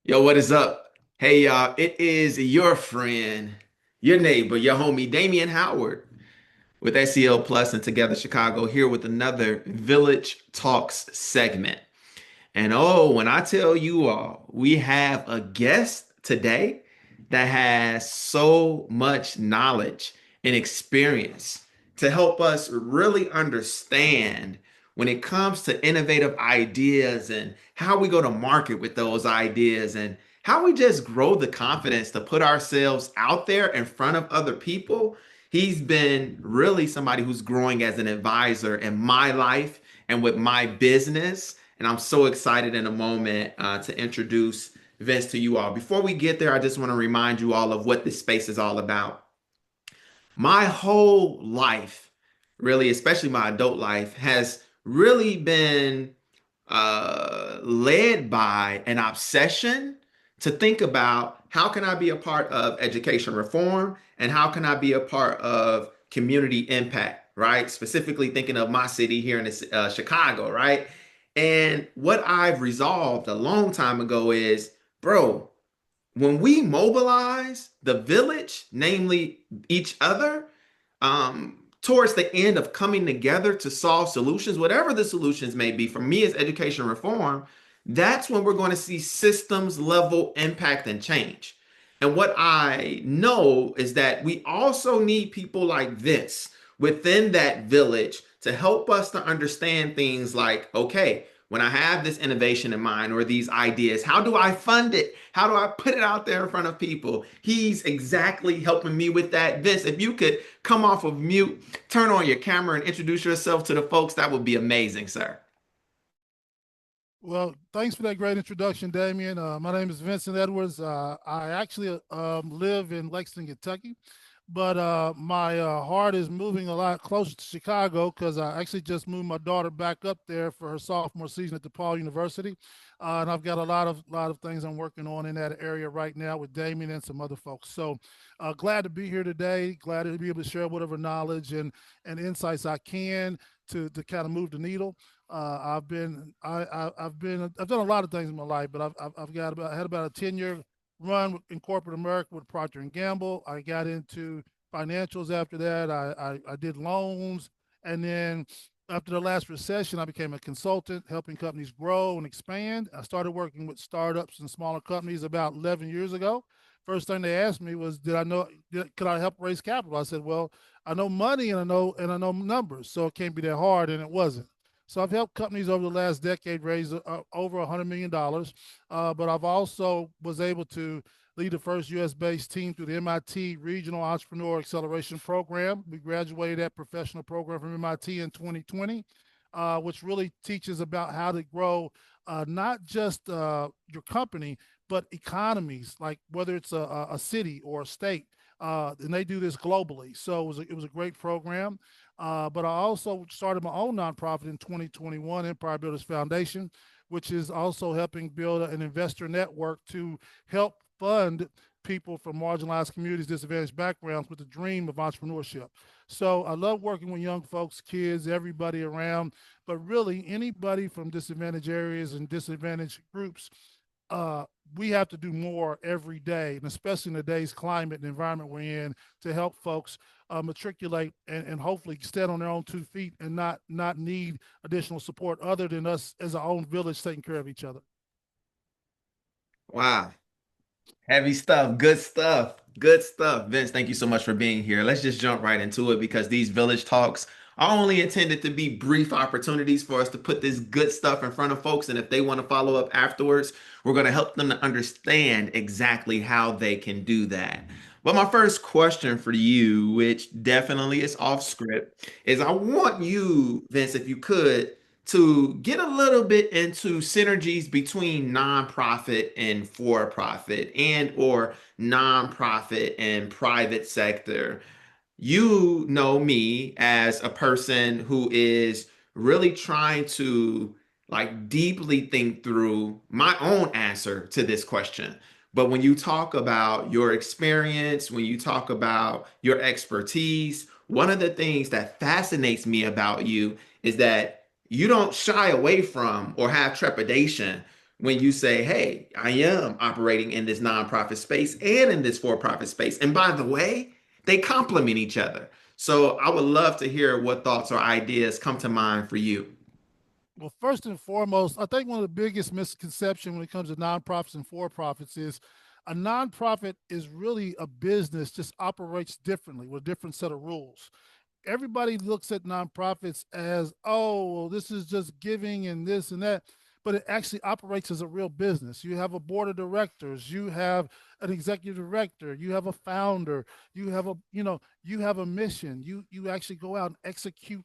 Yo, what is up? Hey, y'all, it is your friend, your neighbor, your homie, Damien Howard with SEL Plus and Together Chicago here with another Village Talks segment. And oh, when I tell you all, we have a guest today that has so much knowledge and experience to help us really understand when it comes to innovative ideas and how we go to market with those ideas and how we just grow the confidence to put ourselves out there in front of other people. He's been really somebody who's growing as an advisor in my life and with my business. And I'm so excited in a moment to introduce Vince to you all. Before we get there, I just want to remind you all of what this space is all about. My whole life, really, especially my adult life, has really been led by an obsession to think about how can I be a part of education reform and how can I be a part of community impact, right? Specifically thinking of my city here in Chicago, right? And what I've resolved a long time ago is, bro, when we mobilize the village, namely each other, towards the end of coming together to solve solutions, whatever the solutions may be, for me as education reform, that's when we're going to see systems level impact and change. And what I know is that we also need people like this within that village to help us to understand things like, okay, when I have this innovation in mind or these ideas, how do I fund it? How do I put it out there in front of people? He's exactly helping me with that. Vince, if you could come off of mute, turn on your camera, and introduce yourself to the folks, that would be amazing, sir. Well, thanks for that great introduction, Damien. My name is Vincent Edwards. I actually live in Lexington, Kentucky, but my heart is moving a lot closer to Chicago because I actually just moved my daughter back up there for her sophomore season at DePaul University, and I've got a lot of things I'm working on in that area right now with Damien and some other folks. So glad to be here today. Glad to be able to share whatever knowledge and insights I can to kind of move the needle. I've done a lot of things in my life, but I had about a 10-year run in corporate America with Procter and Gamble. I got into financials after that. I did loans, and then after the last recession, I became a consultant, helping companies grow and expand. I started working with startups and smaller companies about 11 years ago. First thing they asked me was, could I help raise capital? I said, well, I know money and I know numbers, so it can't be that hard, and it wasn't. So I've helped companies over the last decade raise over $100 million, but I've also was able to lead the first U.S. based team through the MIT Regional Entrepreneur Acceleration Program. We graduated that professional program from MIT in 2020, which really teaches about how to grow not just your company, but economies, like whether it's a city or a state. And they do this globally. So it was a great program. But I also started my own nonprofit in 2021, Empire Builders Foundation, which is also helping build an investor network to help fund people from marginalized communities, disadvantaged backgrounds with the dream of entrepreneurship. So I love working with young folks, kids, everybody around, but really anybody from disadvantaged areas and disadvantaged groups. uh, we have to do more every day, and especially in today's climate and environment we're in, to help folks matriculate and hopefully stand on their own 2 feet and not need additional support other than us as our own village taking care of each other. Wow. Heavy stuff, good stuff, good stuff. Vince, thank you so much for being here. Let's just jump right into it because these village talks are only intended to be brief opportunities for us to put this good stuff in front of folks. And if they want to follow up afterwards, we're going to help them to understand exactly how they can do that. But my first question for you, which definitely is off script, is I want you, Vince, if you could, to get a little bit into synergies between nonprofit and for-profit and or nonprofit and private sector. You know me as a person who is really trying to like deeply think through my own answer to this question. But when you talk about your experience, when you talk about your expertise, one of the things that fascinates me about you is that you don't shy away from or have trepidation when you say, hey, I am operating in this nonprofit space and in this for-profit space. And by the way, they complement each other. So I would love to hear what thoughts or ideas come to mind for you. Well, first and foremost, I think one of the biggest misconceptions when it comes to nonprofits and for profits is a nonprofit is really a business, just operates differently with a different set of rules. Everybody looks at nonprofits as, oh, well, this is just giving and this and that, but it actually operates as a real business. You have a board of directors, you have an executive director, you have a founder, you have a mission. You actually go out and execute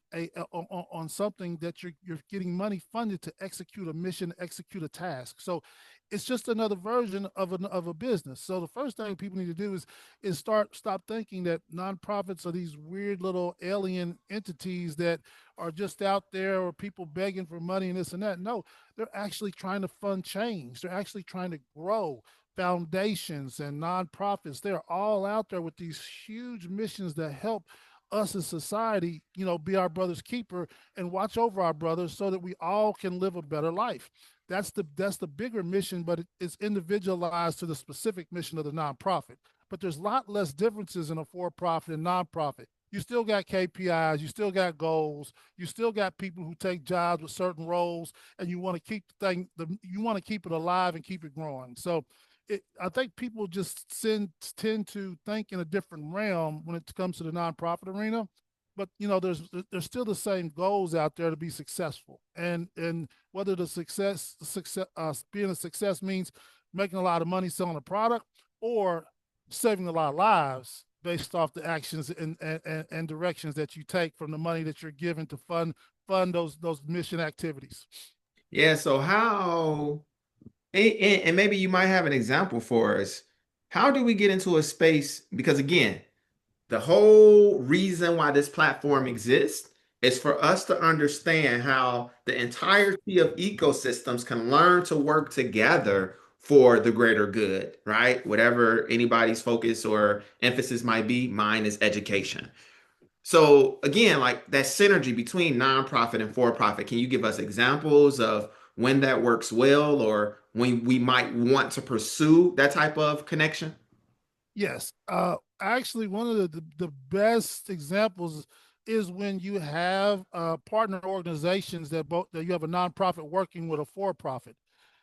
on something that you're getting money funded to execute a mission, execute a task. So it's just another version of a business. So the first thing people need to do is stop thinking that nonprofits are these weird little alien entities that are just out there or people begging for money and this and that. No, they're actually trying to fund change. They're actually trying to grow foundations and nonprofits. They're all out there with these huge missions that help us as society, be our brother's keeper and watch over our brothers so that we all can live a better life. That's the bigger mission, but it's individualized to the specific mission of the nonprofit. But there's a lot less differences in a for-profit and nonprofit. You still got KPIs, you still got goals, you still got people who take jobs with certain roles, and you want to keep you want to keep it alive and keep it growing. So I think people just tend to think in a different realm when it comes to the nonprofit arena. But there's still the same goals out there to be successful, and whether the success being a success means making a lot of money selling a product or saving a lot of lives based off the actions and directions that you take from the money that you're given to fund those mission activities. Yeah, so and maybe you might have an example for us. How do we get into a space? Because again, the whole reason why this platform exists is for us to understand how the entirety of ecosystems can learn to work together for the greater good, right? Whatever anybody's focus or emphasis might be, mine is education. So again, like that synergy between nonprofit and for-profit, can you give us examples of when that works well or when we might want to pursue that type of connection? Yes. Actually, one of the best examples is when you have partner organizations that you have a nonprofit working with a for-profit.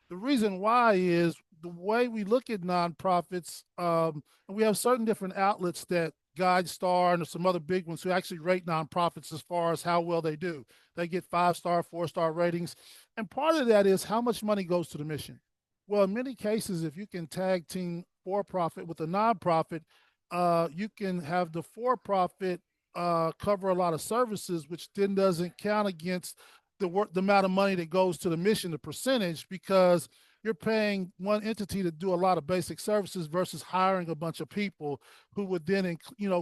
The reason why is the way we look at nonprofits, and we have certain different outlets that GuideStar and some other big ones who actually rate nonprofits as far as how well they do. They get 5-star, 4-star ratings. And part of that is how much money goes to the mission. Well, in many cases, if you can tag team for profit with a nonprofit, you can have the for profit cover a lot of services, which then doesn't count against the amount of money that goes to the mission, the percentage, because you're paying one entity to do a lot of basic services versus hiring a bunch of people who would then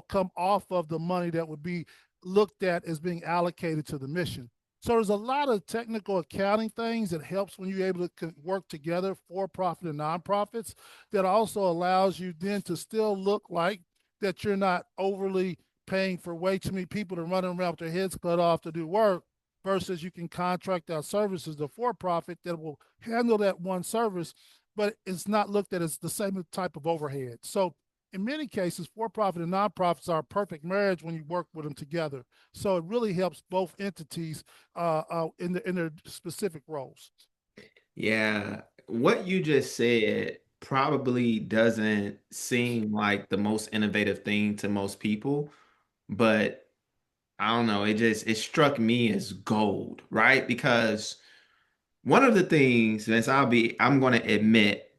come off of the money that would be looked at as being allocated to the mission. So there's a lot of technical accounting things that helps when you're able to work together for profit and nonprofits that also allows you then to still look like that you're not overly paying for way too many people to run around with their heads cut off to do work versus you can contract out services to for profit that will handle that one service, but it's not looked at as the same type of overhead. So in many cases, for profit and nonprofits are a perfect marriage when you work with them together. So it really helps both entities in their specific roles. Yeah, what you just said probably doesn't seem like the most innovative thing to most people, but I don't know, it struck me as gold, right? Because one of the things, Vince, I'm going to admit,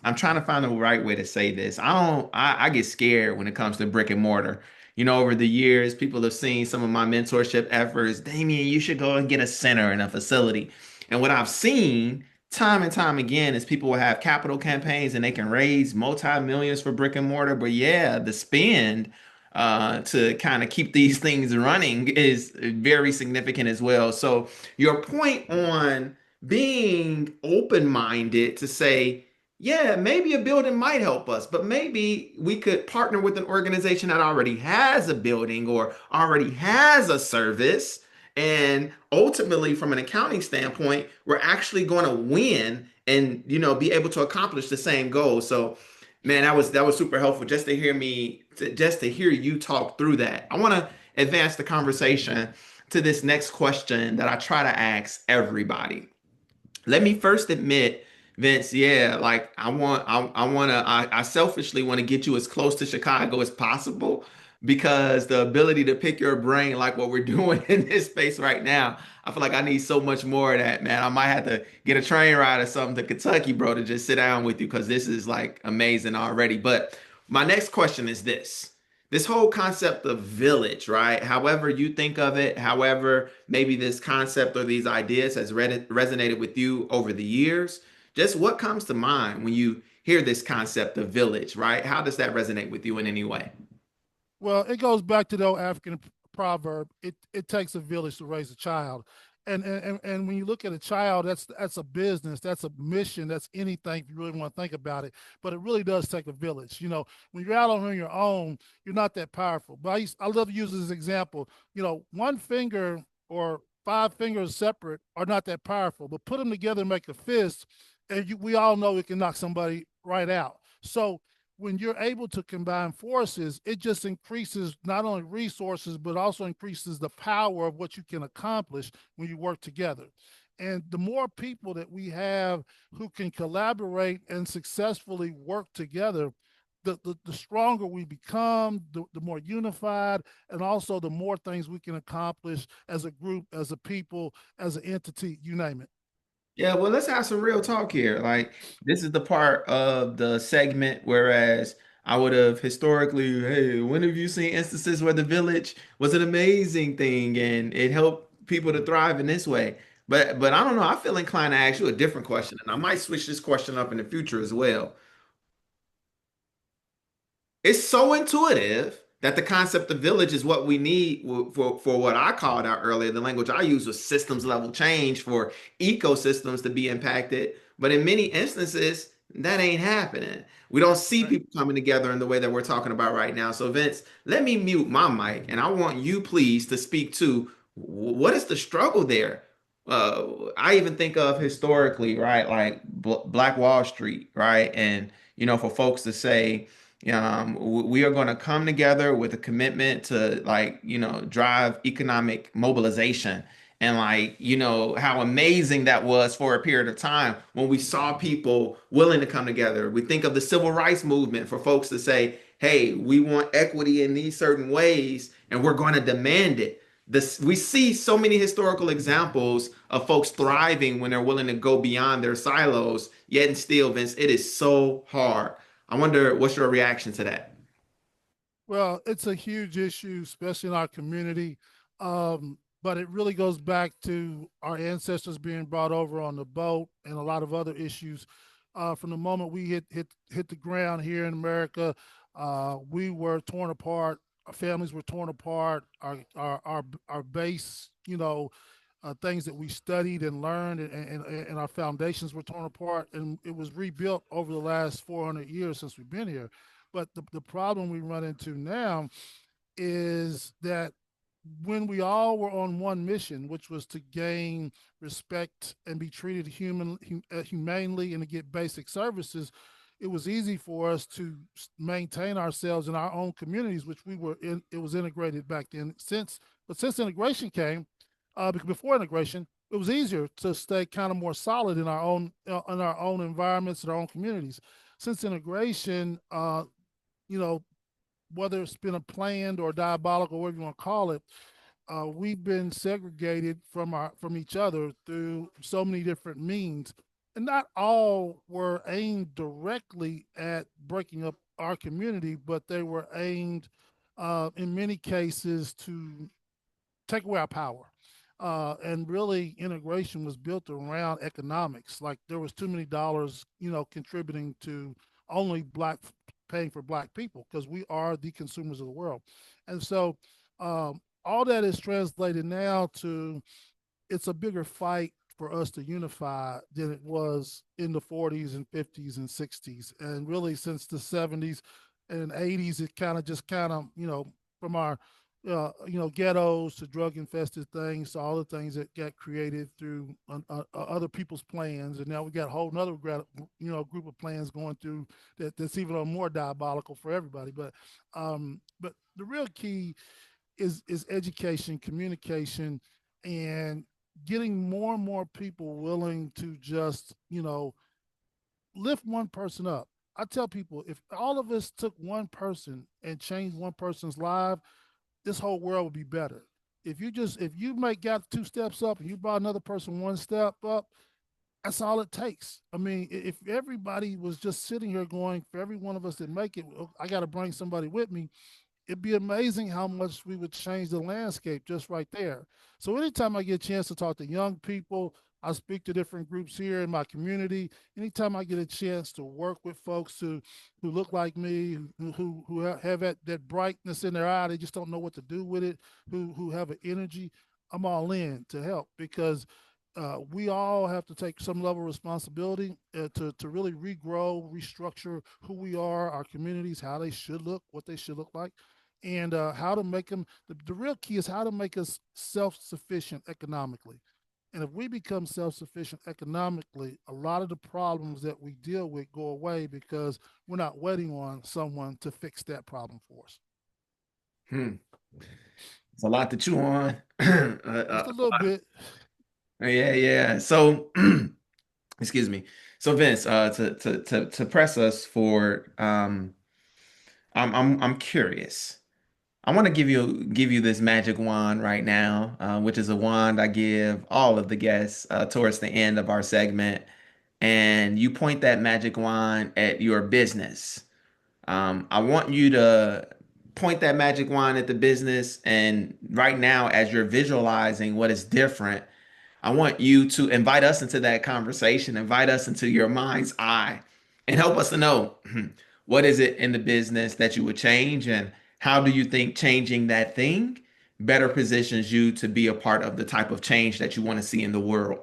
I'm trying to find the right way to say this. I get scared when it comes to brick and mortar. Over the years, people have seen some of my mentorship efforts. Damien, you should go and get a center and a facility. And what I've seen time and time again is people will have capital campaigns and they can raise multi-millions for brick and mortar. But yeah, the spend to kind of keep these things running is very significant as well. So your point on being open-minded to say, yeah, maybe a building might help us, but maybe we could partner with an organization that already has a building or already has a service And ultimately, from an accounting standpoint, we're actually going to win and be able to accomplish the same goal. So, man, that was super helpful just to hear just to hear you talk through that. I want to advance the conversation to this next question that I try to ask everybody. Let me first admit, Vince, yeah, like I selfishly want to get you as close to Chicago as possible because the ability to pick your brain like what we're doing in this space right now, I feel like I need so much more of that, man. I might have to get a train ride or something to Kentucky, bro, to just sit down with you because this is like amazing already. But my next question is this whole concept of village, right? However you think of it, however maybe this concept or these ideas has resonated with you over the years, just what comes to mind when you hear this concept of village, right? How does that resonate with you in any way? Well, it goes back to the old African proverb. It takes a village to raise a child. And when you look at a child, that's a business, that's a mission, that's anything if you really want to think about it. But it really does take a village. When you're out on your own, you're not that powerful. But I love to use this example. One finger or five fingers separate are not that powerful, but put them together and make a fist, and we all know it can knock somebody right out. So when you're able to combine forces, it just increases not only resources, but also increases the power of what you can accomplish when you work together. And the more people that we have who can collaborate and successfully work together, the stronger we become, the more unified, and also the more things we can accomplish as a group, as a people, as an entity, you name it. Yeah, well, let's have some real talk here. Like, this is the part of the segment, whereas I would have historically, hey, when have you seen instances where the village was an amazing thing and it helped people to thrive in this way? But I don't know. I feel inclined to ask you a different question, and I might switch this question up in the future as well. It's so intuitive that the concept of village is what we need for what I called out earlier. The language I use was systems level change for ecosystems to be impacted. But in many instances, that ain't happening. We don't see Right. people coming together in the way that we're talking about right now. So, Vince, let me mute my mic and I want you, please, to speak to what is the struggle there? I even think of historically, right? Like Black Wall Street, right? And, for folks to say, we are going to come together with a commitment to drive economic mobilization and how amazing that was for a period of time when we saw people willing to come together. We think of the civil rights movement for folks to say, hey, we want equity in these certain ways and we're going to demand it. We see so many historical examples of folks thriving when they're willing to go beyond their silos, yet and still, Vince, it is so hard. I wonder what's your reaction to that? Well, it's a huge issue, especially in our community. But it really goes back to our ancestors being brought over on the boat and a lot of other issues. From the moment we hit the ground here in America, we were torn apart. Our families were torn apart. Our base, things that we studied and learned, and our foundations were torn apart, and it was rebuilt over the last 400 years since we've been here. But the problem we run into now is that when we all were on one mission, which was to gain respect and be treated humanely and to get basic services, it was easy for us to maintain ourselves in our own communities, which we were in. It was integrated back then. Since integration came, because before integration, it was easier to stay kind of more solid in our own environments and our own communities. Since integration, you know, whether it's been a planned or diabolical, whatever you want to call it, we've been segregated from each other through so many different means, and not all were aimed directly at breaking up our community, but they were aimed, in many cases, to take away our power. And really, integration was built around economics. Like there was too many dollars, contributing to only paying for black people because we are the consumers of the world. And so, all that is translated now to it's a bigger fight for us to unify than it was in the 40s and 50s and 60s. And really, since the 70s and 80s, it kind of from our ghettos to drug infested things, to all the things that got created through other people's plans, and now we got a whole another group of plans going through that's even more diabolical for everybody. But the real key is education, communication, and getting more and more people willing to just lift one person up. I tell people, if all of us took one person and changed one person's life, this whole world would be better. If you make got 2 steps up and you brought another person 1 step up, that's all it takes. I mean, if everybody was just sitting here going, for every one of us that make it, I got to bring somebody with me, it'd be amazing how much we would change the landscape just right there. So anytime I get a chance to talk to young people, I speak to different groups here in my community. Anytime I get a chance to work with folks who look like me, who have that brightness in their eye, they just don't know what to do with it, who have an energy, I'm all in to help because we all have to take some level of responsibility to really regrow, restructure who we are, our communities, how they should look, what they should look like, and how to make them. The real key is how to make us self sufficient economically. And if we become self sufficient economically, a lot of the problems that we deal with go away because we're not waiting on someone to fix that problem for us. Hmm. It's a lot to chew on. Just a little bit. Yeah, yeah. So, excuse me. So, Vince, to press us forward, I'm curious. I want to give you this magic wand right now, which is a wand I give all of the guests towards the end of our segment, and you point that magic wand at your business. I want you to point that magic wand at the business, and right now, as you're visualizing what is different, I want you to invite us into that conversation, invite us into your mind's eye, and help us to know what is it in the business that you would change, and how do you think changing that thing better positions you to be a part of the type of change that you want to see in the world.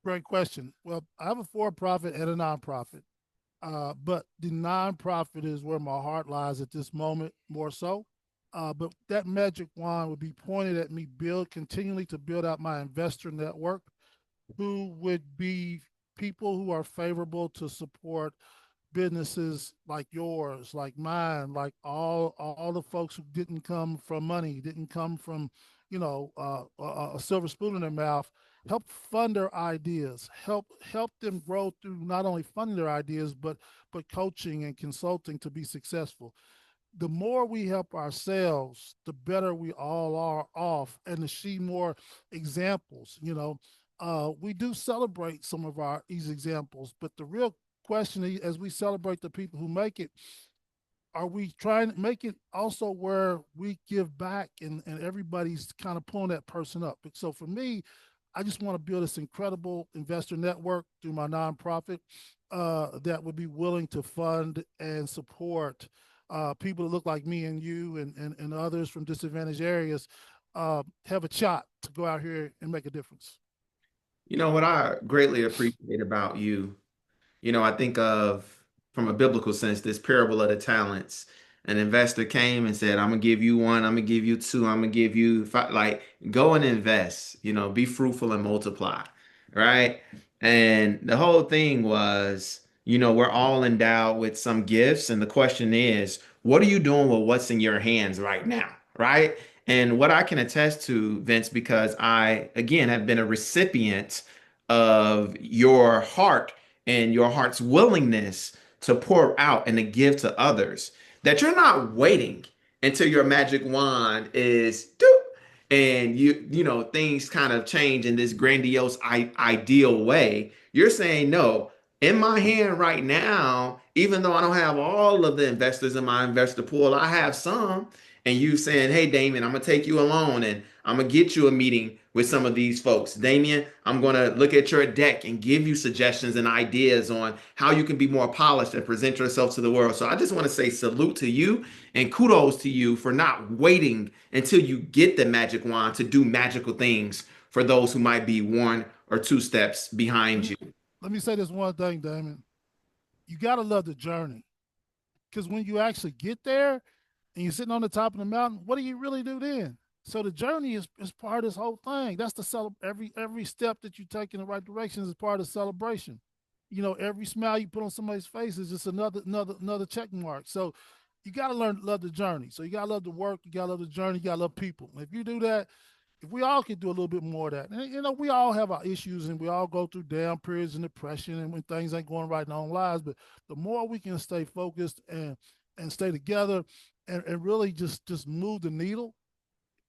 Great question. Well, I have a for profit and a nonprofit. But the nonprofit is where my heart lies at this moment more so. But that magic wand would be pointed at me continually to build out my investor network, who would be people who are favorable to support businesses like yours, like mine, like all the folks who didn't come from money, didn't come from, a silver spoon in their mouth. Help fund their ideas. Help them grow through not only funding their ideas, but coaching and consulting to be successful. The more we help ourselves, the better we all are off, and to see more examples. We do celebrate some of these examples, but the real question as we celebrate the people who make it, are we trying to make it also where we give back and everybody's kind of pulling that person up? So for me, I just want to build this incredible investor network through my nonprofit that would be willing to fund and support people that look like me and you and others from disadvantaged areas have a shot to go out here and make a difference. You know what I greatly appreciate about you. I think of, from a biblical sense, this parable of the talents. An investor came and said, I'm gonna give you one, I'm gonna give you two, I'm gonna give you five. Like, go and invest, be fruitful and multiply, right? And the whole thing was, we're all endowed with some gifts. And the question is, what are you doing with what's in your hands right now, right? And what I can attest to, Vince, because I, again, have been a recipient of your heart and your heart's willingness to pour out and to give to others, that you're not waiting until your magic wand is doop, and things kind of change in this grandiose ideal way. You're saying, no, in my hand right now, even though I don't have all of the investors in my investor pool, I have some. And you saying, hey, Damien, I'm gonna take you along and I'm gonna get you a meeting with some of these folks. Damien, I'm gonna look at your deck and give you suggestions and ideas on how you can be more polished and present yourself to the world. So I just want to say salute to you and kudos to you for not waiting until you get the magic wand to do magical things for those who might be 1 or 2 steps Let behind me you. let me say this one thing, Damon. You gotta love the journey because when you actually get there and you're sitting on the top of the mountain, what do you really do then? So the journey is part of this whole thing. That's the every step that you take in the right direction is part of the celebration. You know, every smile you put on somebody's face is just another check mark. So you gotta learn to love the journey. So you gotta love the work, you gotta love the journey, you gotta love people. And if you do that, if we all could do a little bit more of that, and you know, we all have our issues and we all go through down periods and depression and when things ain't going right in our own lives, but the more we can stay focused and stay together and really just move the needle,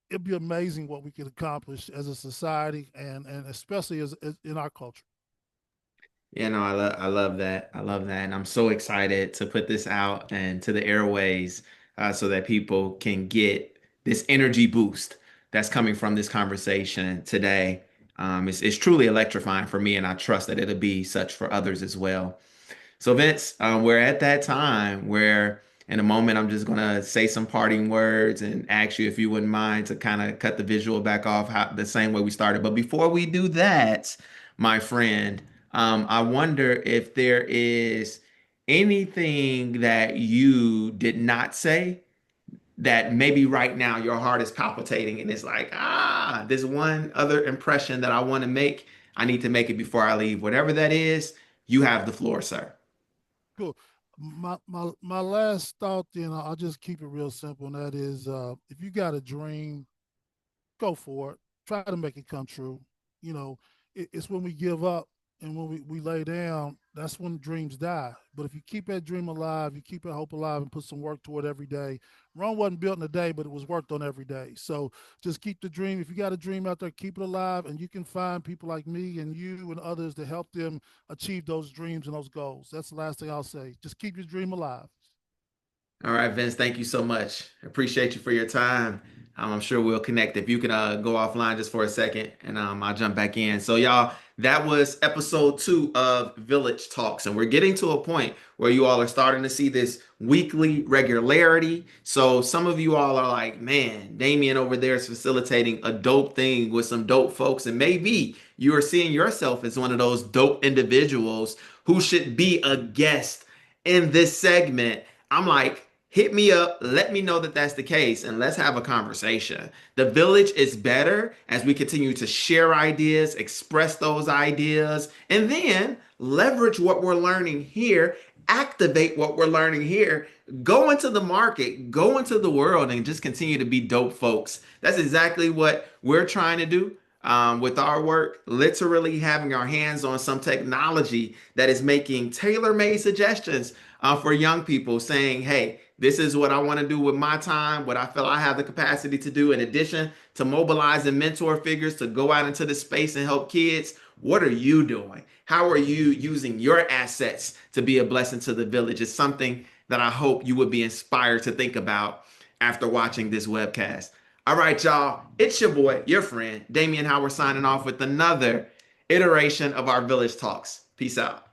it'd be amazing what we could accomplish as a society and especially as in our culture. I love that. I love that. And I'm so excited to put this out and to the airways so that people can get this energy boost that's coming from this conversation today. It's truly electrifying for me, and I trust that it'll be such for others as well. So, Vince, we're at that time where in a moment I'm just gonna say some parting words and ask you if you wouldn't mind to kind of cut the visual back off the same way we started. But before we do that, my friend, I wonder if there is anything that you did not say that maybe right now your heart is palpitating and it's like, there's one other impression that I want to make. I need to make it before I leave. Whatever that is, you have the floor, sir. Cool. My last thought, then I'll just keep it real simple, and that is, if you got a dream, go for it. Try to make it come true. You know, it's when we give up and when we lay down, that's when dreams die. But if you keep that dream alive, you keep that hope alive and put some work toward every day. Rome wasn't built in a day, but it was worked on every day. So just keep the dream. If you got a dream out there, keep it alive. And you can find people like me and you and others to help them achieve those dreams and those goals. That's the last thing I'll say. Just keep your dream alive. All right, Vince, thank you so much. Appreciate you for your time. I'm sure we'll connect. If you can go offline just for a second and I'll jump back in. So, y'all, that was episode 2 of Village Talks. And we're getting to a point where you all are starting to see this weekly regularity. So, some of you all are like, man, Damien over there is facilitating a dope thing with some dope folks. And maybe you are seeing yourself as one of those dope individuals who should be a guest in this segment. I'm like, hit me up, let me know that that's the case, and let's have a conversation. The village is better as we continue to share ideas, express those ideas, and then leverage what we're learning here, activate what we're learning here, go into the market, go into the world, and just continue to be dope folks. That's exactly what we're trying to do. With our work, literally having our hands on some technology that is making tailor-made suggestions for young people, saying, hey, this is what I want to do with my time, what I feel I have the capacity to do, in addition to mobilizing mentor figures to go out into the space and help kids. What are you doing? How are you using your assets to be a blessing to the village? It's something that I hope you would be inspired to think about after watching this webcast. All right, y'all. It's your boy, your friend, Damien Howard, signing off with another iteration of our Village Talks. Peace out.